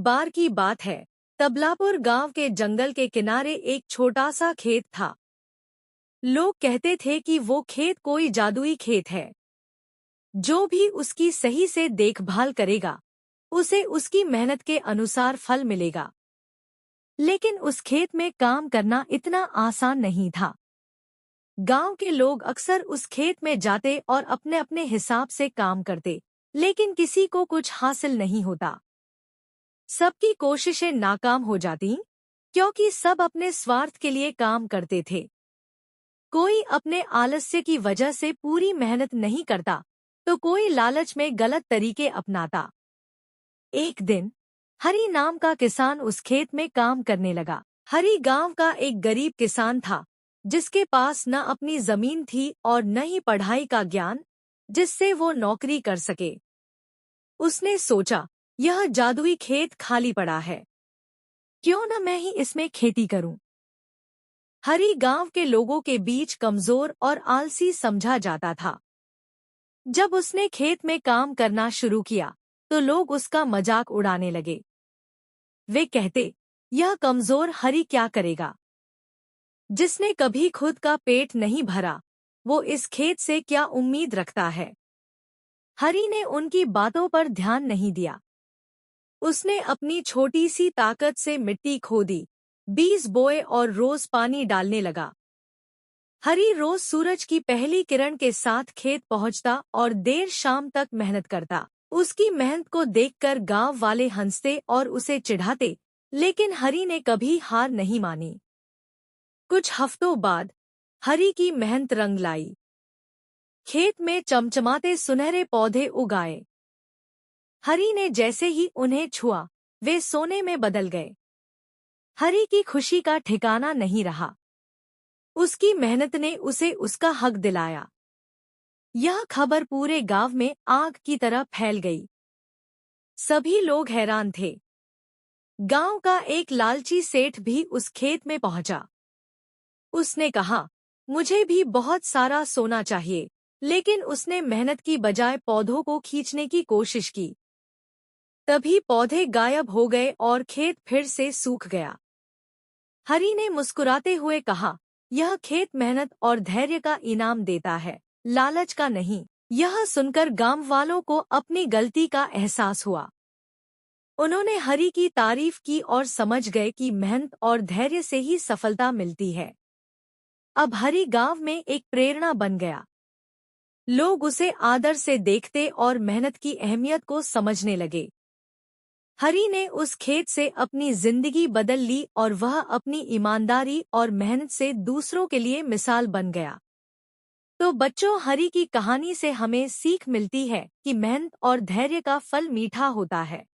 बार की बात है। तबलापुर गांव के जंगल के किनारे एक छोटा सा खेत था। लोग कहते थे कि वो खेत कोई जादुई खेत है। जो भी उसकी सही से देखभाल करेगा, उसे उसकी मेहनत के अनुसार फल मिलेगा। लेकिन उस खेत में काम करना इतना आसान नहीं था। गांव के लोग अक्सर उस खेत में जाते और अपने अपने हिसाब से काम करते, लेकिन किसी को कुछ हासिल नहीं होता। सबकी कोशिशें नाकाम हो जाती, क्योंकि सब अपने स्वार्थ के लिए काम करते थे। कोई अपने आलस्य की वजह से पूरी मेहनत नहीं करता, तो कोई लालच में गलत तरीके अपनाता। एक दिन हरी नाम का किसान उस खेत में काम करने लगा। हरी गांव का एक गरीब किसान था, जिसके पास न अपनी जमीन थी और न ही पढ़ाई का ज्ञान, जिससे वो नौकरी कर सके। उसने सोचा, यह जादुई खेत खाली पड़ा है, क्यों न मैं ही इसमें खेती करूं। हरी गांव के लोगों के बीच कमजोर और आलसी समझा जाता था। जब उसने खेत में काम करना शुरू किया, तो लोग उसका मजाक उड़ाने लगे। वे कहते, यह कमजोर हरी क्या करेगा? जिसने कभी खुद का पेट नहीं भरा, वो इस खेत से क्या उम्मीद रखता है? हरी ने उनकी बातों पर ध्यान नहीं दिया। उसने अपनी छोटी सी ताकत से मिट्टी खोदी, बीज बोए और रोज पानी डालने लगा। हरी रोज सूरज की पहली किरण के साथ खेत पहुंचता और देर शाम तक मेहनत करता। उसकी मेहनत को देखकर गांव वाले हंसते और उसे चिढ़ाते, लेकिन हरी ने कभी हार नहीं मानी। कुछ हफ्तों बाद हरी की मेहनत रंग लाई। खेत में चमचमाते सुनहरे पौधे उग आए। हरी ने जैसे ही उन्हें छुआ, वे सोने में बदल गए। हरी की खुशी का ठिकाना नहीं रहा। उसकी मेहनत ने उसे उसका हक दिलाया। यह खबर पूरे गांव में आग की तरह फैल गई। सभी लोग हैरान थे। गांव का एक लालची सेठ भी उस खेत में पहुंचा। उसने कहा, मुझे भी बहुत सारा सोना चाहिए, लेकिन उसने मेहनत की बजाय पौधों को खींचने की कोशिश की। तभी पौधे गायब हो गए और खेत फिर से सूख गया। हरी ने मुस्कुराते हुए कहा, यह खेत मेहनत और धैर्य का इनाम देता है, लालच का नहीं। यह सुनकर गांव वालों को अपनी गलती का एहसास हुआ। उन्होंने हरी की तारीफ की और समझ गए कि मेहनत और धैर्य से ही सफलता मिलती है। अब हरी गांव में एक प्रेरणा बन गया। लोग उसे आदर से देखते और मेहनत की अहमियत को समझने लगे। हरी ने उस खेत से अपनी जिंदगी बदल ली और वह अपनी ईमानदारी और मेहनत से दूसरों के लिए मिसाल बन गया। तो बच्चों, हरी की कहानी से हमें सीख मिलती है कि मेहनत और धैर्य का फल मीठा होता है।